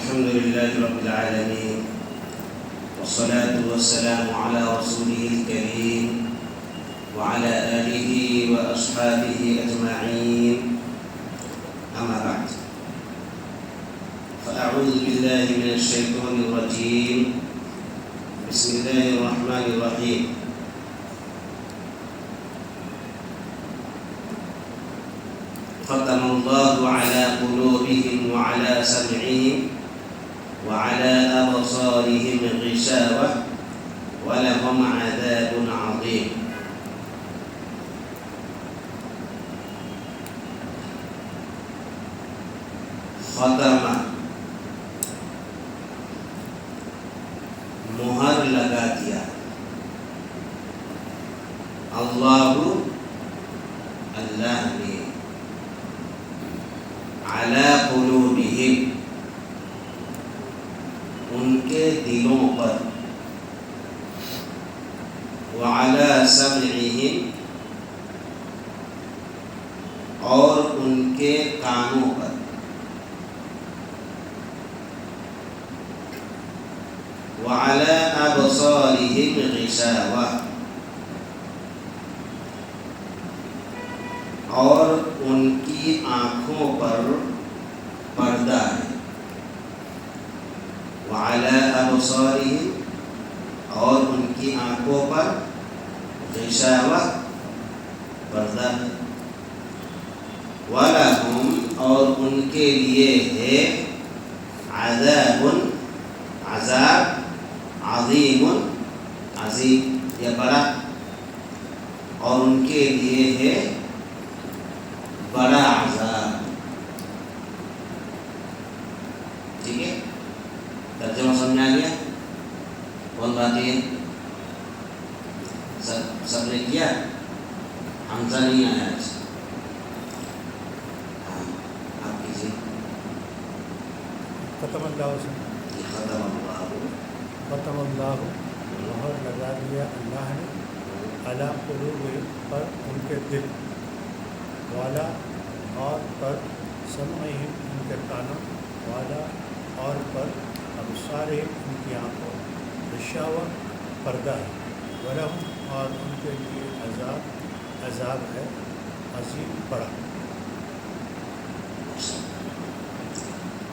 الحمد لله رب العالمين والصلاة والسلام على رسوله الكريم وعلى آله وأصحابه أجمعين أما بعد فأعوذ بالله من الشيطان الرجيم بسم الله الرحمن الرحيم ختم الله على قلوبهم وعلى سمعهم وعلى أبصارهم غشاوة ولهم عذاب عظيم. ختم مہر لگا دیا اللہ نے علی قلوبہم ان کے دلوں پر وعلی سمعہم اور ان کے کانوں پر وعلی ابصارہم غشاوہ اور ان کی آنکھوں پر پردہ ہے. وعلی ابصارہم اور ان کی آنکھوں پر غشاوہ پردہ ہے. وَلَهُمْ اور ان کے لیے ہے عذاب عظیم عظیم یا بڑا اور ان کے لیے ہے بڑا عذاب. ٹھیک ہے ترجمہ سمجھ آ گیا؟ کون باقی ہے؟ سب نے کیا؟ حمزہ نہیں آیا آج. آپ کیجیے. ختم اللہ مہر لگا دیا اللہ نے علی قلوبہم پر ان کے دل والا اور پر سمعہم ان کے کانوں والا اور پر ابصارہم ان کی آنکھوں غشاوہ پردہ ہے. ولہم اور ان کے لیے عذاب ہے عظیم بڑا.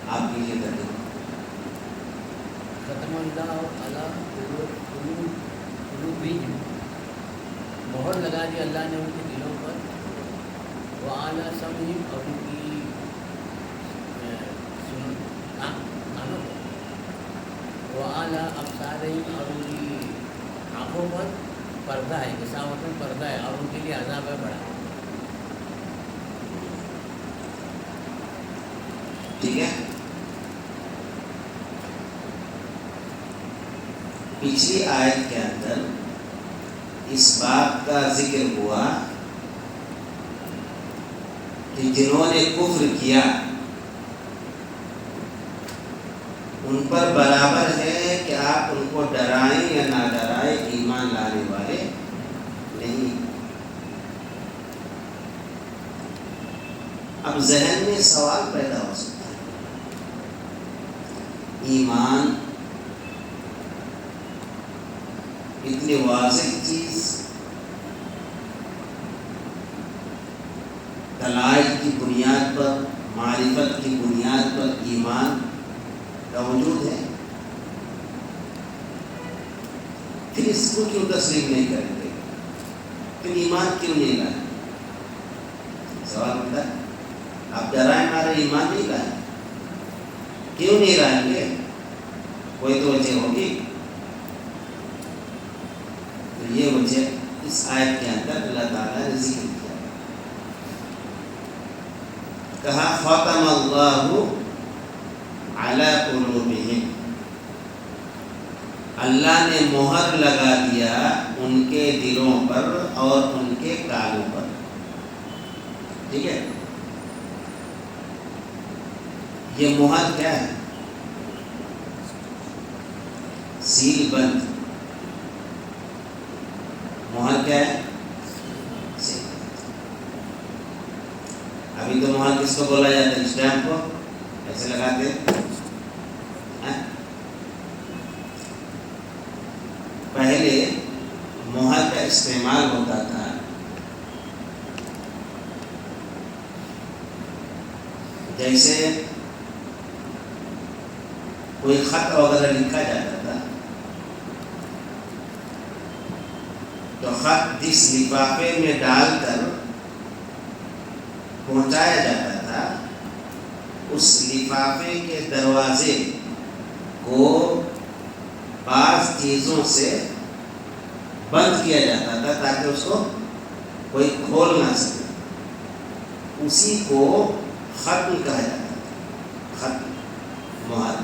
آپ کیجیے ترجمہ. ختم اللہ علی قلوبہم مہر لگا دی اللہ نے ان کے دلوں پر وعلی سمعہم اور ان کی کانوں پر وعلی ابصارہم اور ان کی آنکھوں پر پردہ ہے. غشاوۃ پردہ ہے اور ان کے لیے عذاب ہے بڑا. ٹھیک ہے. پچھلی آیت کے اندر اس بات کا ذکر ہوا کہ جنہوں نے کفر کیا ان پر برابر ہے کہ آپ ان کو ڈرائیں یا نہ ڈرائیں، ایمان لانے والے نہیں. اب ذہن میں سوال پیدا ہو سکتا ہے، ایمان اتنی واضح چیز، دلائل کی بنیاد پر، معرفت کی بنیاد پر ایمان کا وجود ہے، پھر اس کو کیوں تسلیم نہیں کریں گے؟ پھر ایمان کیوں نہیں لائیں؟ سوال ہوتا ہے. آپ ڈرائیں مارے ایمان نہیں لائیں، کیوں نہیں لائیں گے؟ کوئی تو وجہ ہوگی. یہ وجہ اس آیت کے اندر اللہ تعالیٰ نے ذکر کیا. کہا ختم اللہ علی قلوبہم، اللہ نے مہر لگا دیا ان کے دلوں پر اور ان کے کانوں پر. ٹھیک ہے. یہ مہر کیا ہے؟ سیل بند. مہر کیا ہے؟ ابھی تو مہر کس کو بولا جاتا ہے؟ اسٹیمپ کو ایسے لگاتے استعمال ہوتا تھا جیسے کوئی خط وغیرہ لکھا جاتا تھا تو خط جس لفافے میں ڈال کر پہنچایا جاتا تھا اس لفافے کے دروازے کو بعض چیزوں سے بند کیا جاتا تھا تاکہ اس کو کوئی کھول نہ سکے. اسی کو ختم کہا جاتا تھا, ختم, مہر.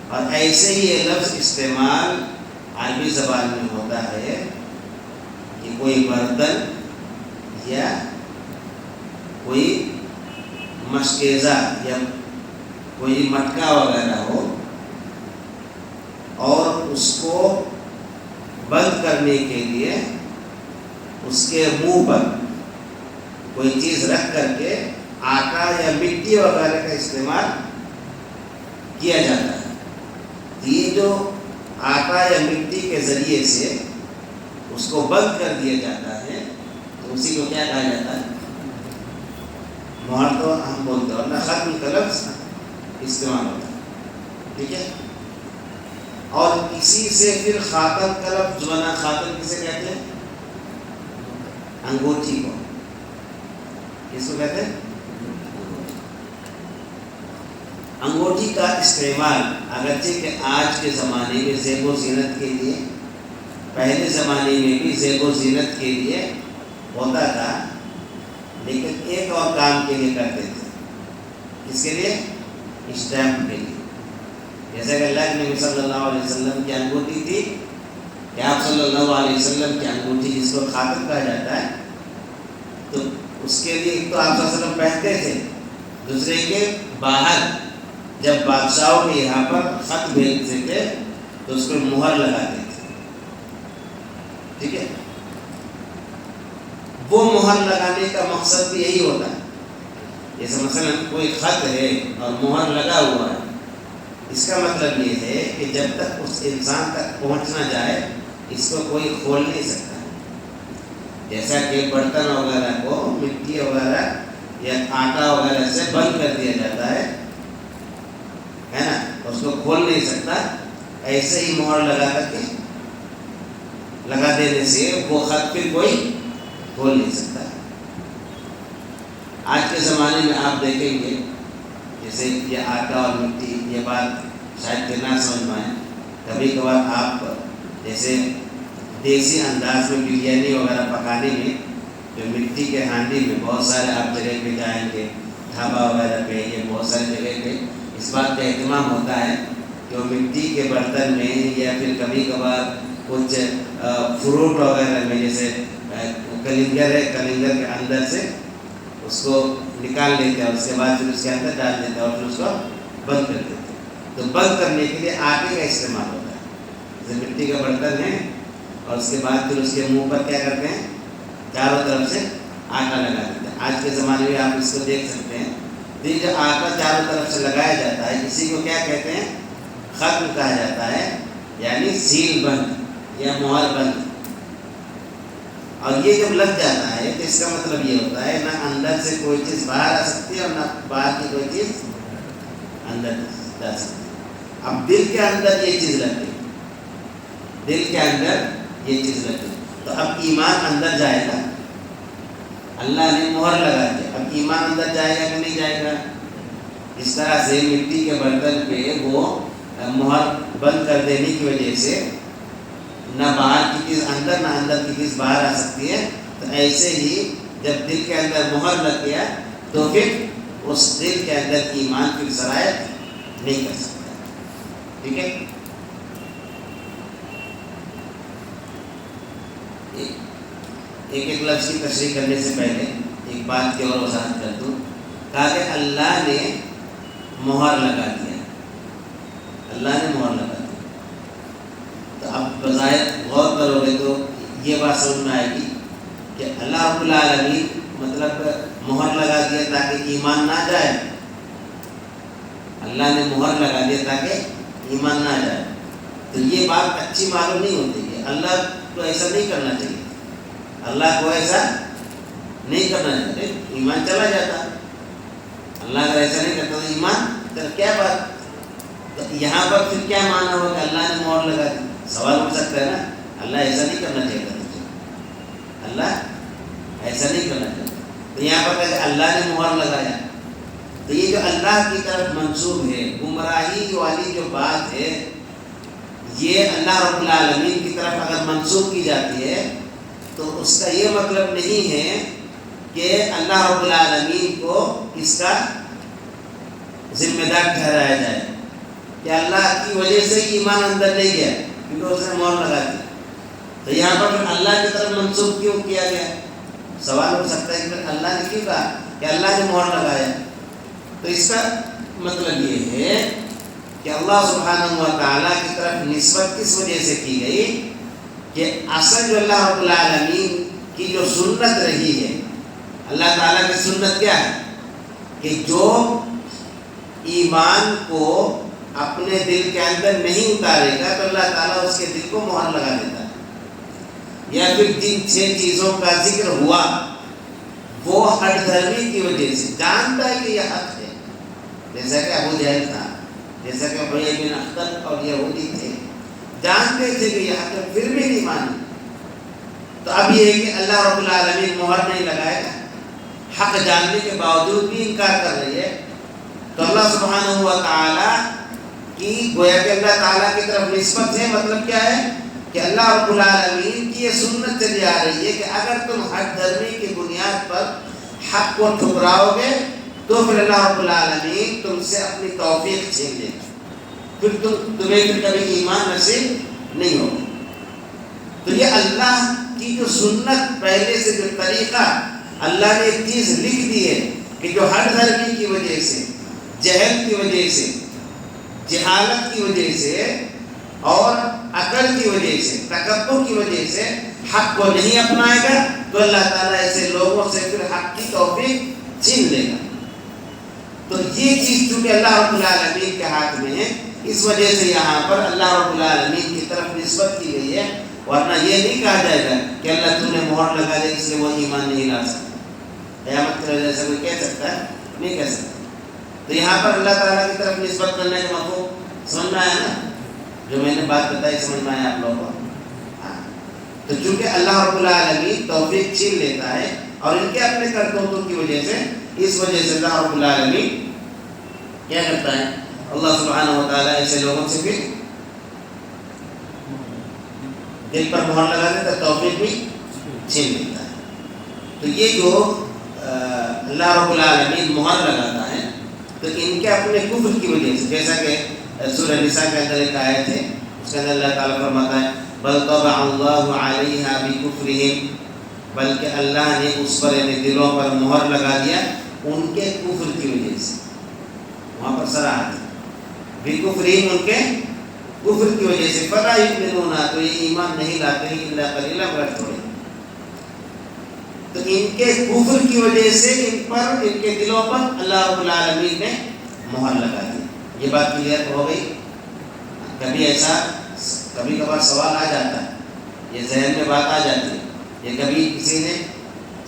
اور ایسے ہی یہ لفظ استعمال عربی زبان میں ہوتا ہے کہ کوئی برتن یا کوئی مشکیزہ یا کوئی مٹکا وغیرہ ہو اور اس کو بند کرنے کے لیے اس کے منہ پر کوئی چیز رکھ کر کے آٹا یا مٹی وغیرہ کا استعمال کیا جاتا ہے. یہ جو آٹا یا مٹی کے ذریعے سے اس کو بند کر دیا جاتا ہے تو اسی کو کیا کہا جاتا ہے؟ مہر. تو ہم بولتے ہیں ورنہ ختم کا لفظ استعمال ہوتا ہے. ٹھیک ہے. اور اسی سے پھر خاتم کا لفظ بنا. خاتم کسے کہتے ہیں؟ انگوٹھی کو. کس کو کہتے ہیں؟ انگوٹھی کا استعمال اگرچہ کہ آج کے زمانے میں زیب و زینت کے لیے, پہلے زمانے میں بھی زیب و زینت کے لیے ہوتا تھا, لیکن ایک اور کام کے لیے کرتے تھے. کس کے لیے؟ اسٹیمپ کے لیے. جیسے کہ اللہ کے نبی صلی اللہ علیہ وسلم کی انگوٹھی تھی کہ آپ صلی اللہ علیہ وسلم کی انگوٹھی جس کو خاتم کہا جاتا ہے, تو اس کے لیے ایک تو آپ صلی اللہ علیہ وسلم پہنتے تھے, دوسرے کے باہر جب بادشاہوں کے یہاں پر خط بھیجتے تھے تو اس کو مہر لگاتے تھے. ٹھیک ہے. وہ مہر لگانے کا مقصد بھی یہی ہوتا ہے. جیسے مثلا کوئی خط ہے اور مہر لگا ہوا ہے, اس کا مطلب یہ ہے کہ جب تک اس انسان تک پہنچ نہ جائے اس کو کوئی کھول نہیں سکتا. جیسا کہ برتن وغیرہ کو مٹی وغیرہ یا آٹا وغیرہ سے بند کر دیا جاتا ہے نا, اس کو کھول نہیں سکتا, ایسے ہی مہر لگا دینے سے وہ خط پھر کوئی کھول نہیں سکتا. آج کے زمانے میں آپ دیکھیں گے جیسے یہ آٹا اور مٹی, یہ بات شاید کہ نہ سمجھ میں آئے. کبھی کبھار آپ جیسے دیسی انداز میں بریانی وغیرہ پکانے میں جو مٹی کے ہانڈی میں بہت سارے آپ جگہ پہ جائیں گے, ڈھابا وغیرہ پہ, یہ بہت ساری جگہ پہ اس بات کا اہتمام ہوتا ہے کہ وہ مٹی کے برتن میں یا پھر کبھی کبھار کچھ فروٹ وغیرہ میں, جیسے کلنگر ہے, کلنگر کے اندر سے اس کو نکال لیتے ہیں, اس کے بعد پھر اس کے اندر ڈال دیتے ہیں اور پھر اس کو بند کر دیتے ہیں. تو بند کرنے کے لیے آٹے کا استعمال ہوتا ہے. جیسے مٹی کا برتن ہے اور اس کے بعد پھر اس کے منہ پر کیا کرتے ہیں, چاروں طرف سے آٹا لگا دیتے ہیں. آج کے زمانے میں آپ اس کو دیکھ سکتے ہیں. یہ جو آٹا چاروں طرف سے لگایا جاتا ہے اسی کو کیا کہتے ہیں؟ ختم کہا جاتا ہے, یعنی سیل بند یا مہر بند. اور یہ جب لگ جاتا ہے تو اس کا مطلب یہ ہوتا ہے نہ اندر سے کوئی چیز باہر آ سکتی ہے اور نہ باہر کی کوئی چیز اندر جا سکتی ہے. اب دل کے اندر یہ چیز لگ گئی, دل کے اندر یہ چیز لگ گئی تو اب ایمان اندر جائے گا. اللہ نے مہر لگا دی, اب ایمان اندر جائے گا کہ نہیں جائے گا؟ اس طرح سے مٹی کے برتن پہ وہ مہر بند کر دینے کی وجہ سے نہ باہر کی چیز اندر نہ اندر کی چیز باہر آ سکتی ہے. تو ایسے ہی جب دل کے اندر مہر لگ گیا تو پھر اس دل کے اندر ایمان کی سرایت نہیں کر سکتا. ٹھیک ہے. ایک لفظ کی تشریح کرنے سے پہلے ایک بات کی اور وضاحت کر دوں. کہا کہ اللہ نے مہر لگا دیا, اللہ نے مہر لگا دیا. تو اب بظاہر غور کرو گے تو یہ بات سمجھ میں آئے گی کہ اللہ رب العالمین مطلب مہر لگا دیا تاکہ ایمان نہ جائے. اللہ نے مہر لگا دیا تاکہ ایمان نہ جائے. تو یہ بات اچھی معلوم نہیں ہوتی کہ اللہ تو ایسا نہیں کرنا چاہیے، اللہ کو ایسا نہیں کرنا چاہیے، ایمان چلا جاتا. اللہ اگر ایسا نہیں کرتا تو ایمان تو کیا بات. تو یہاں پر پھر کیا مانا ہوا کہ اللہ نے مہر لگا دی؟ سوال ہو سکتا ہے نا، اللہ ایسا نہیں کرنا چاہیے تھا، اللہ ایسا نہیں کرنا چاہیے. تو یہاں پر کہ اللہ نے مہر لگایا، تو یہ جو اللہ کی طرف منسوب ہے، گمراہی والی جو بات ہے، یہ اللہ رب العالمین کی طرف اگر منسوب کی جاتی ہے تو اس کا یہ مطلب نہیں ہے کہ اللہ رب العالمین کو اس کا ذمہ دار ٹھہرایا جائے کہ اللہ کی وجہ سے ہی ایمان اندر نہیں گیا کیونکہ اس نے مہر لگا دی. تو یہاں پر اللہ کی طرف منسوب کیوں کیا گیا؟ سوال ہو سکتا ہے کہ اللہ نے کیوں کہا کہ اللہ نے مہر لگایا؟ تو اس کا مطلب یہ ہے کہ اللہ سبحانہ و تعالیٰ کی طرف نسبت کس وجہ سے کی گئی کہ اصل جو اللہ رب العالمین کی جو سنت رہی ہے، اللہ تعالیٰ کی سنت کیا ہے کہ جو ایمان کو اپنے دل کے اندر نہیں اتارے گا تو اللہ تعالیٰ اس کے دل کو مہر لگا دیتا ہے. یا پھر جن 6 چیزوں کا ذکر ہوا وہ ہٹ دھرمی کی وجہ سے جانتا ہے کہ یہ حق ہے، جیسا کہ ابو جہل تھا، جیسا کہ ابی بن اخطب اور یہودی تھے، جانتے تھے کہ یہ حق ہے پھر بھی نہیں مانی. تو اب یہ ہے کہ اللہ رب العالمین مہر نہیں لگائے گا، حق جاننے کے باوجود بھی انکار کر رہی ہے. تو اللہ سبحانہ و تعالیٰ کی گویا کہ اللہ تعالیٰ کی طرف نسبت ہے، مطلب کیا ہے کہ اللہ رب العالمین کی یہ سنت چلی آ رہی ہے کہ اگر تم حق دھرمی کی بنیاد پر حق کو ٹھکراؤ گے تو پھر اللہ رب العالمین تم سے اپنی توفیق چھین لے گا، پھر تمہیں پھر کبھی ایمان نصیب نہیں ہوگا. تو یہ اللہ کی جو سنت، پہلے سے جو طریقہ اللہ نے ایک چیز لکھ دی ہے کہ جو ہر دھرمی کی وجہ سے، جہل کی وجہ سے، جہالت کی وجہ سے اور عقل کی وجہ سے، تکبر کی وجہ سے حق کو نہیں اپنائے گا تو اللہ تعالیٰ ایسے لوگوں سے پھر حق کی توفیق چھین لے گا. تو یہ چیز چونکہ اللہ رب العالمین کے ہاتھ میں ہے، اس وجہ سے یہاں پر اللہ رب العالمین کی طرف نسبت کی گئی ہے، ورنہ یہ نہیں کہا جائے گا کہ اللہ تو نے مہر لگا دے اس لیے وہ ایمان نہیں لا سکتا. قیامت کی وجہ سے کوئی کہہ سکتا ہے؟ نہیں کہہ سکتا. تو یہاں پر اللہ تعالیٰ کی طرف نسبت کرنے کا مفہوم سمجھ میں آیا نا؟ جو میں نے بات بتائی سمجھ میں آیا آپ لوگوں کو؟ ہاں. تو چونکہ اللہ رب العالمین توفیق چھین لیتا ہے اور ان کے اپنے کرتوتوں کی وجہ سے، اس وجہ سے اللہ رب العالمین کیا کرتا ہے؟ اللہ سبحانہ و تعالیٰ ایسے لوگوں سے پھر دل پر مہر لگا دیتا ہے، توفیق بھی چھین لیتا ہے. تو یہ جو اللہ رب العالمین مہر لگاتا ہے تو ان کے اپنے کفر کی وجہ سے، جیسا کہ سورہ نساء کے اندر ایک آیت ہے، اس کے اندر اللہ تعالیٰ فرماتا ہے بل طبع اللہ علیہا بکفرہم، بلکہ اللہ نے اس پر یعنی دلوں پر مہر لگا دیا ان کے کفر کی وجہ سے. وہاں پر صراحت بکفرہم، ان کے کفر کی وجہ سے، فلا یؤمنون، تو یہ ایمان نہیں لاتے ہیں الا قلیلا، مگر تھوڑے. تو ان کے کفر کی وجہ سے ان پر، ان کے دلوں پر اللہ رب العالمین نے مہر لگا دی. یہ بات کلیئر ہو گئی؟ کبھی ایسا کبھی کبھار سوال آ جاتا ہے، یہ ذہن میں بات آ جاتی ہے، یہ کبھی کسی نے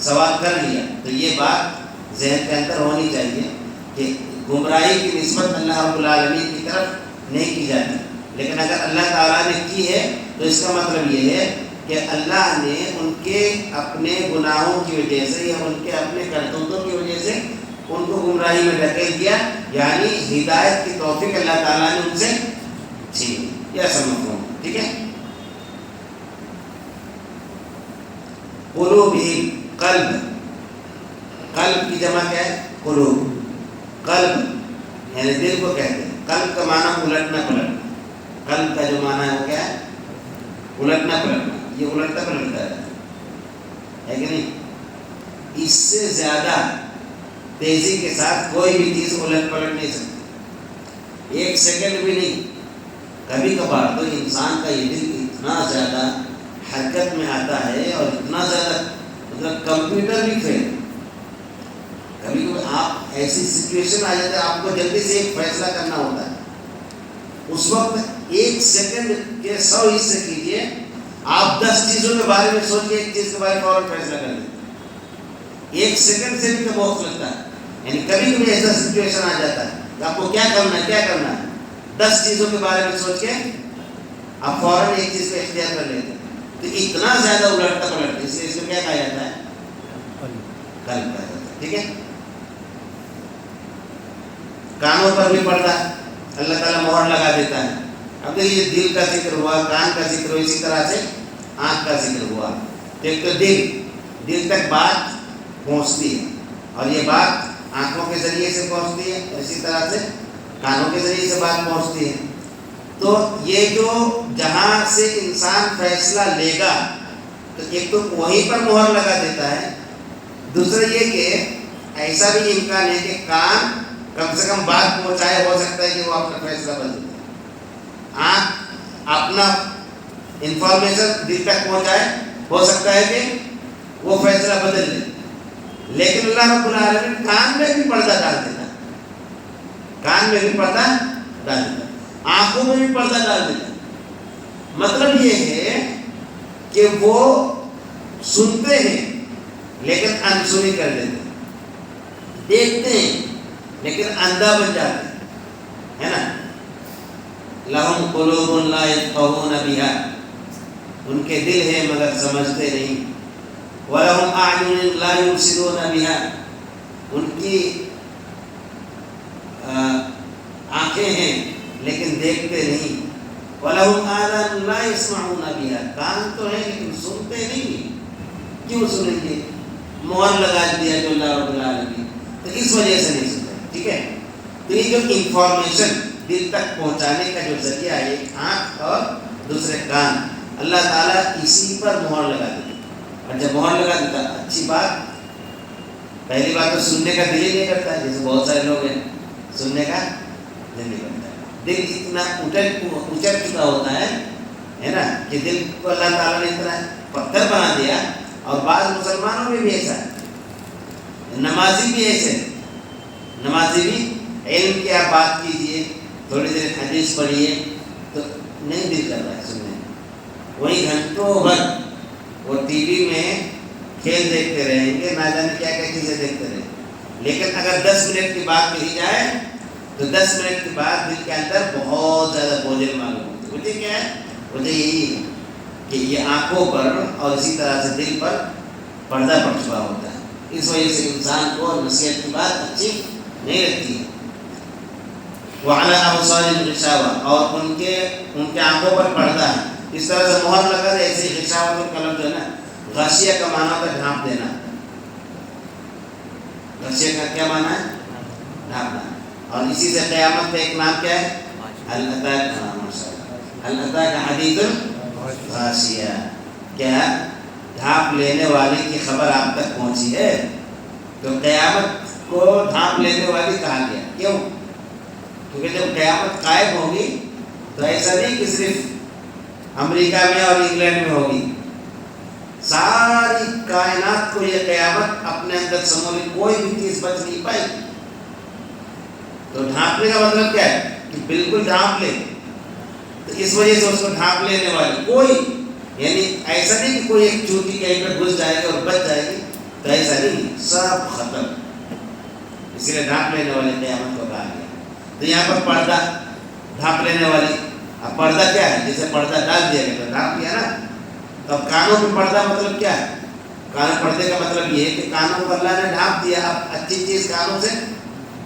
سوال کر لیا تو یہ بات ذہن کے اندر ہونی چاہیے کہ گمراہی کی نسبت اللہ رب العالمین کی طرف نہیں کی جاتی، لیکن اگر اللہ تعالیٰ نے کی ہے تو اس کا مطلب یہ ہے کہ اللہ نے ان کے اپنے گناہوں کی وجہ سے یا ان کے اپنے کرتوتوں کی وجہ سے ان کو گمراہی میں ڈھکیل دیا، یعنی ہدایت کی توفیق اللہ تعالیٰ نے ان سے چھین. یہ ایسا مفہوم، ٹھیک ہے. قلوبہم، قلب، قلب کی جمع کیا ہے؟ قلوب. قلب یعنی دل کو کہتے ہیں. قلب کا معنی الٹنا پلٹنا. قلب کا جو معنی ہے وہ کیا ہے؟ الٹنا پلٹنا. یہ الٹتا پلٹتا ہے کہ نہیں؟ اس سے زیادہ تیزی کے ساتھ کوئی بھی چیز الٹ پلٹ نہیں سکتی، ایک سیکنڈ بھی نہیں. کبھی کبھار تو انسان کا یہ دل اتنا زیادہ حرکت میں آتا ہے اور اتنا زیادہ مطلب کمپیوٹر بھی فیل. کبھی کبھی آپ ایسی سچویشن آ جاتی ہے آپ کو جلدی سے ایک فیصلہ کرنا ہوتا ہے، اس وقت 1 سیکنڈ کے 100 حصے کیجیے آپ 10 چیزوں کے بارے میں سوچ کے ایک چیز کے بارے میں فوراً فیصلہ کر لیتے ہیں، 1 سیکنڈ سے بھی تو وقت لگتا ہے. یعنی کبھی کبھی ایسا سچویشن آ جاتا ہے کہ آپ کو کیا کرنا ہے 10 چیزوں کے بارے میں سوچ کے آپ فوراً ایک چیز کو اختیار کر لیتے ہیں. تو اتنا زیادہ الٹتا پلٹتا، اس لیے اس کو کیا کہا جاتا ہے؟ قلب کہا جاتا ہے. ٹھیک ہے. کانوں پر بھی پڑتا ہے، اللہ تعالیٰ مہر لگا دیتا ہے. اب دیکھیے دل کا ذکر ہوا، کان کا ذکر ہوا، اسی طرح سے آنکھ کا ذکر ہوا. ایک تو دل تک بات پہنچتی ہے، اور یہ بات آنکھوں کے ذریعے سے پہنچتی ہے، اسی طرح سے کانوں کے ذریعے سے بات پہنچتی ہے. تو یہ جو جہاں سے انسان فیصلہ لے گا تو ایک تو وہیں پر مہر لگا دیتا ہے، دوسرا یہ کہ ایسا بھی امکان ہے کہ کان کم سے کم بات پہنچائے، ہو سکتا ہے کہ وہ اپنا فیصلہ بدل دے. آنکھ اپنا انفارمیشن دل تک پہنچائے، ہو سکتا ہے کہ وہ فیصلہ بدل دے. لیکن اللہ رب العالمین کان میں بھی پردہ ڈال دیتا ہے، کان میں بھی پردہ ڈال دیتا ہے، آنکھوں میں بھی پردہ ڈال دیتا ہے. مطلب یہ ہے کہ وہ سنتے ہیں لیکن انسنی کر دیتے ہیں، دیکھتے ہیں لیکن اندھا بن جاتے ہیں، ہے نا. لہم قلوب لا یفقہون بہا، ان کے دل ہیں مگر سمجھتے نہیں. وَلَهُمْ أَعْيُنٌ لَا يُبْصِرُونَ بِهَا، ان کی آنکھیں ہیں لیکن دیکھتے نہیں. وَلَهُمْ آذَانٌ لَا يَسْمَعُونَ بِهَا، کان تو ہے لیکن سنتے نہیں. کیوں سنیں گے؟ مہر لگا دیا جو اللہ رب العالمین، تو اس وجہ سے نہیں سنتے. ٹھیک ہے. تو یہ جو انفارمیشن دل تک پہنچانے کا جو ذریعہ ہے، آنکھ اور دوسرے کان، اللہ تعالیٰ اسی پر مہر لگا دیتا. اور جب مہر لگا دیتا، اچھی بات، پہلی بات تو سننے کا دل ہی نہیں کرتا ہے، جیسے بہت سارے لوگ ہیں سننے کا دل نہیں کرتا. دل اتنا اچر چکا ہوتا ہے نا، کہ دل کو اللہ تعالیٰ نے اتنا پتھر بنا دیا. اور بعض مسلمانوں میں بھی ایسا ہے، نمازی بھی ایسے، نمازی بھی علم کی آپ بات کیجئے، تھوڑی دیر حدیث پڑھیے تو نہیں دل کر رہا ہے سننے. وہی گھنٹوں بھر وہ ٹی وی میں کھیل دیکھتے رہیں گے، نہ جانے کیا کیا چیزیں دیکھتے رہیں گے. لیکن اگر 10 منٹ کی بات کہی جائے تو 10 منٹ کے بعد دل کے اندر بہت زیادہ بوجھل معلوم ہوتی ہے. وجہ کیا ہے؟ وجہ یہی ہے کہ یہ آنکھوں پر اور اسی طرح سے دل پر پردہ پڑ چکا ہوتا ہے. اس وجہ سے انسان کو نصیحت کی بات اچھی نہیں لگتی ہے. وَعَلَىٰ أَبْصَارِهِمْ غِشَاوَةٌ، اور ان کے آنکھوں پر پردہ ہے. اس طرح سے مہر لگا دے. ایسے غشاوت کا لفظ جو ہے نا، غشیہ کا معنی ہوتا ہے ڈھانپ دینا. غشیہ کا کیا معنی ہے؟ ڈھانپنا. اور اسی سے قیامت کا ایک نام کیا ہے؟ هل أتاك حدیث الغاشیہ. کیا ڈھانپ لینے والے کی خبر آپ تک پہنچی ہے؟ تو قیامت کو ڈھانپ لینے والی کہا گیا. کیوں؟ کیونکہ جب قیامت قائم ہوگی تو ایسا نہیں کہ صرف امریکہ میں اور انگلینڈ میں ہوگی، ساری کائنات کو یہ قیامت اپنے اندر سمولی، کوئی بھی چیز بچ نہیں پائے گی. تو ڈھانپنے کا مطلب کیا ہے؟ کہ بالکل ڈھانپ لے. تو اس وجہ سے اس کو ڈھانپ لینے والی کوئی، یعنی ایسا نہیں کہ کوئی ایک چوٹی کہیں پہ گھس جائے گی اور بچ جائے گی، تو ایسا نہیں، سب ختم. اسی لیے ڈھانپ لینے والے قیامت کو کہا گیا. تو یہاں پر پردہ ڈھانپ لینے والی. اب پردہ کیا ہے؟ جیسے پردہ ڈال دیا گیا تو ڈھانپ لیا نا. تو اب کانوں پہ پردہ مطلب کیا ہے؟ کانوں پردے کا مطلب یہ ہے کہ کانوں کو اللہ نے ڈھانپ دیا، اب اچھی چیز کانوں سے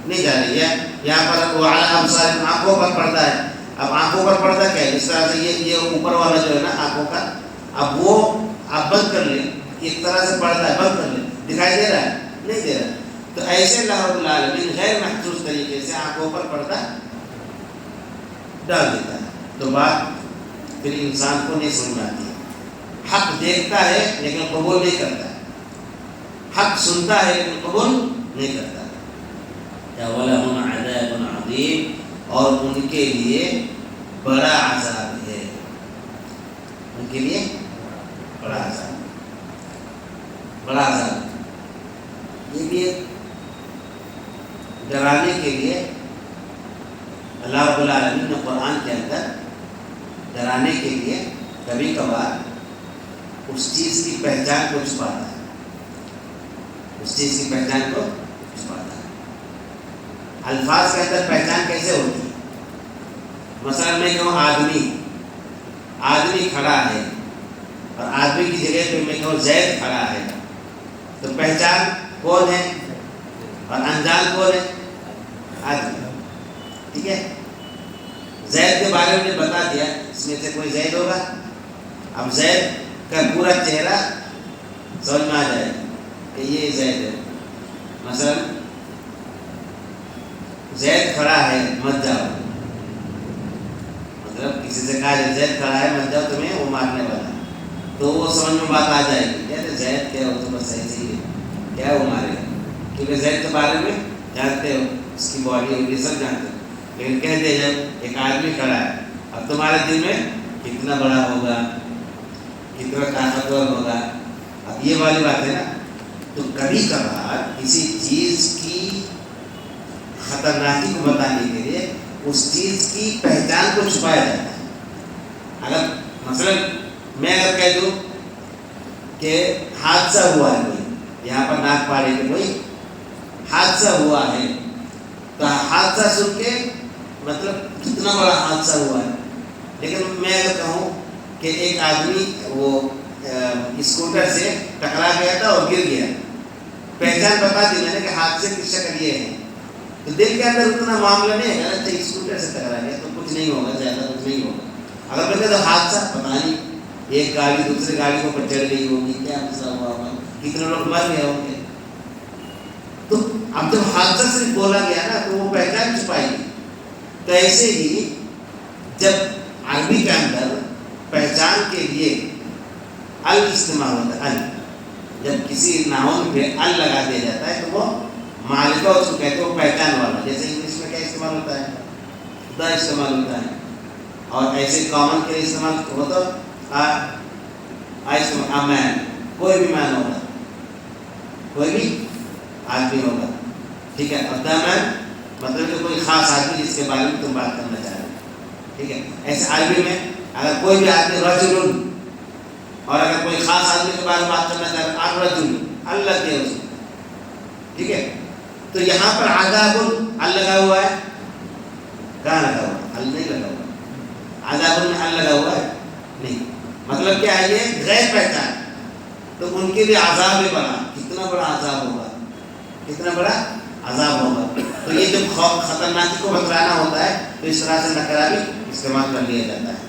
نہیں جا رہی ہے. یہاں پر وَعَلَىٰ أَبْصَارِهِمْ، آنکھوں پر پردہ ہے. اب آنکھوں پر پردہ کیا ہے؟ اس طرح سے یہ اوپر والا جو ہے نا آنکھوں کا، اب وہ آپ بند کر لیں، ایک طرح سے پردہ ہے، بند کر لیں. دکھائی دے رہا ہے؟ نہیں دے رہا. تو ایسے اللہ رب العالمین غیر محسوس طریقے سے آنکھوں پر پردہ ڈال دیتا ہے. تو بات پھر انسان کو نہیں سمجھ آتی ہے. حق دیکھتا ہے لیکن قبول نہیں کرتا ہے، حق سنتا ہے لیکن قبول نہیں کرتا. وَلَهُمْ عَذَابٌ عَظِيمٌ، اور ان کے لیے بڑا عذاب ہے. ان کے لیے بڑا عذاب، بڑا عذاب. یہ بھی ڈرانے کے لیے اللہ رب العالمین نے قرآن کے اندر ڈرانے کے لیے کبھی کبھار اس چیز کی پہچان کو چھپاتا ہے، اس چیز کی پہچان کو چھپاتا ہے۔ الفاظ کے اندر پہچان کیسے ہوتی ہے؟ مثلا میں کہوں آدمی کھڑا ہے، اور آدمی کی جگہ پہ میں کہوں زید کھڑا ہے، تو پہچان کون ہے اور انجان کون ہے؟ آدمی۔ ٹھیک ہے، زید کے بارے میں بتا دیا، اس میں سے کوئی زید ہوگا، اب زید کا پورا چہرہ سمجھ میں آ جائے کہ یہ زید ہے۔ مثلا زید کھڑا ہے مت جاؤ، مطلب کسی سے کہا جائے زید کھڑا ہے مت جاؤ تمہیں وہ مارنے والا، تو وہ سمجھ میں بات آ جائے گی، کہتے زید کیا ہو تو بس ایسے ہی ہے، کیا وہ مارے گا، کیونکہ زید کے بارے میں جانتے ہو، اس کی باڈی ہوگی سب جانتے ہو، لیکن کہتے جب ایک آدمی کھڑا ہے، اب تمہارے دل میں کتنا بڑا ہوگا، کتنا طاقتور ہوگا، اب یہ والی بات ہے نا۔ تو کبھی کبھار کسی چیز کی خطرناکی کو بتانے کے لیے اس چیز کی پہچان کو چھپایا جاتا ہے۔ اگر مثلا میں اگر کہہ دوں کہ حادثہ ہوا ہے کوئی، یہاں پر ناک پاڑے کہ کوئی حادثہ ہوا ہے، تو حادثہ سن کے مطلب کتنا بڑا حادثہ ہوا ہے، لیکن میں اگر کہوں کہ ایک آدمی وہ اسکوٹر سے ٹکرا گیا تھا اور گر گیا، پہچان بتا دی میں نے کہ حادثے کی شکل یہ ہے، تو دل کے اندر اتنا معاملہ نہیں ہے، اچھا اسکوٹر سے ٹکرا گیا تو کچھ نہیں ہوگا، زیادہ کچھ نہیں ہوگا۔ اگر میں کہتا حادثہ، پتہ نہیں ایک گاڑی دوسرے گاڑی کو پر چڑھ گئی ہوگی، کیا مسئلہ ہوا ہوگا، کتنے لوگ مر گئے ہوں گے، تو اب جب حادثہ صرف بولا گیا نا تو وہ پہچان چھپائی گئی۔ تو ایسے ہی جب عربی کے اندر پہچان کے لیے ال استعمال ہوتا ہے، ال جب کسی ناؤن پہ ال لگا دیا جاتا ہے تو وہ معرفہ اس کو کہتے ہیں، وہ پہچان والا، جیسے انگلش میں کیا استعمال ہوتا ہے، دا استعمال ہوتا ہے، اور ایسے کامن کے لیے استعمال ہوتا ہے مین، کوئی بھی مین ہوگا، کوئی بھی آدمی ہوگا، ٹھیک ہے، اب دا مین مطلب کہ کوئی خاص آدمی جس کے بارے میں تم بات کرنا چاہ رہے ہو، ٹھیک ہے۔ ایسے عربی میں اگر کوئی بھی آدمی رجل، اور اگر کوئی خاص آدمی کے بارے میں بات کرنا چاہ رہے ہیں الرجل، اللہ کے اس، ٹھیک ہے۔ تو یہاں پر عذاب ال لگا ہوا ہے، کہاں لگا ہوا ہے؟ ال نہیں لگا ہوا ہے، عذاب میں ال لگا ہوا ہے نہیں، مطلب کیا ہے یہ غیر پہچان، تو ان کے لیے عذاب بڑا، کتنا بڑا عذاب ہوگا، کتنا بڑا عذاب ہوگا۔ تو یہ جب خطرناکی کو بتلانا ہوتا ہے تو اس طرح سے نکرہ بھی استعمال کر لیا جاتا ہے۔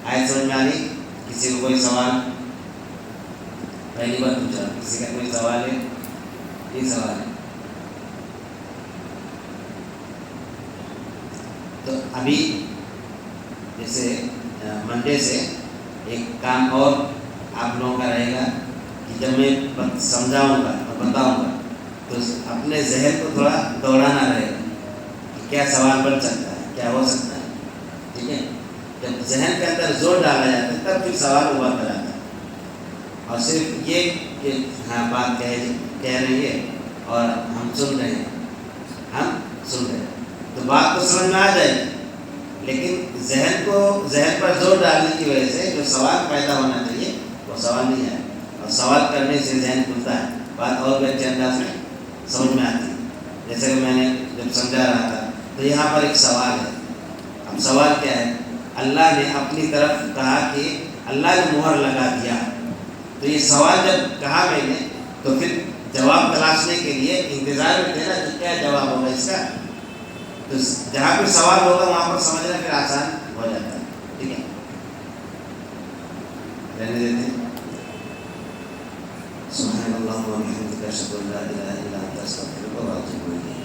آیت سمجھ میں آ رہی؟ کسی کو کوئی سوال؟ پہلی بار پوچھا، کسی کا کوئی سوال ہے؟ یہ سوال ہے تو ابھی جیسے منڈے سے ایک کام اور آپ لوگوں کا رہے گا کہ جب میں سمجھاؤں گا اور بتاؤں گا تو اپنے ذہن کو تھوڑا دوڑانا رہے گا کہ کیا سوال بن سکتا ہے، کیا ہو سکتا ہے، ٹھیک ہے۔ جب ذہن کے اندر زور ڈالا جاتا ہے تب پھر سوال ابھرتا جاتا ہے، اور صرف یہ کہ ہاں بات کہہ رہی ہے اور ہم سن رہے ہیں، تو بات تو سمجھ میں آ جائے گی، لیکن ذہن پر زور ڈالنے کی وجہ سے جو سوال پیدا ہونا چاہیے وہ سوال نہیں آئے، اور سوال کرنے سے ذہن کھلتا ہے، بات اور بھی اچھے انداز میں سمجھ میں آتی ہے۔ جیسے کہ میں نے جب سمجھا رہا تھا تو یہاں پر ایک سوال ہے، اب سوال کیا ہے؟ اللہ نے اپنی طرف کہا کہ اللہ نے مہر لگا دیا، تو یہ سوال جب کہا میں نے تو پھر جواب تلاشنے کے لیے انتظار میں تھے نا کہ کیا جواب ہوگا اس کا، تو جہاں پہ سوال ہوگا وہاں پر سمجھنا پھر آسان ہو جاتا ہے، ٹھیک ہے۔ رہنے دیتے ہیں۔ سبحان اللہ و بحمدہ، اشہد ان لا الہ الا انت، استغفرک و اتوب الیک۔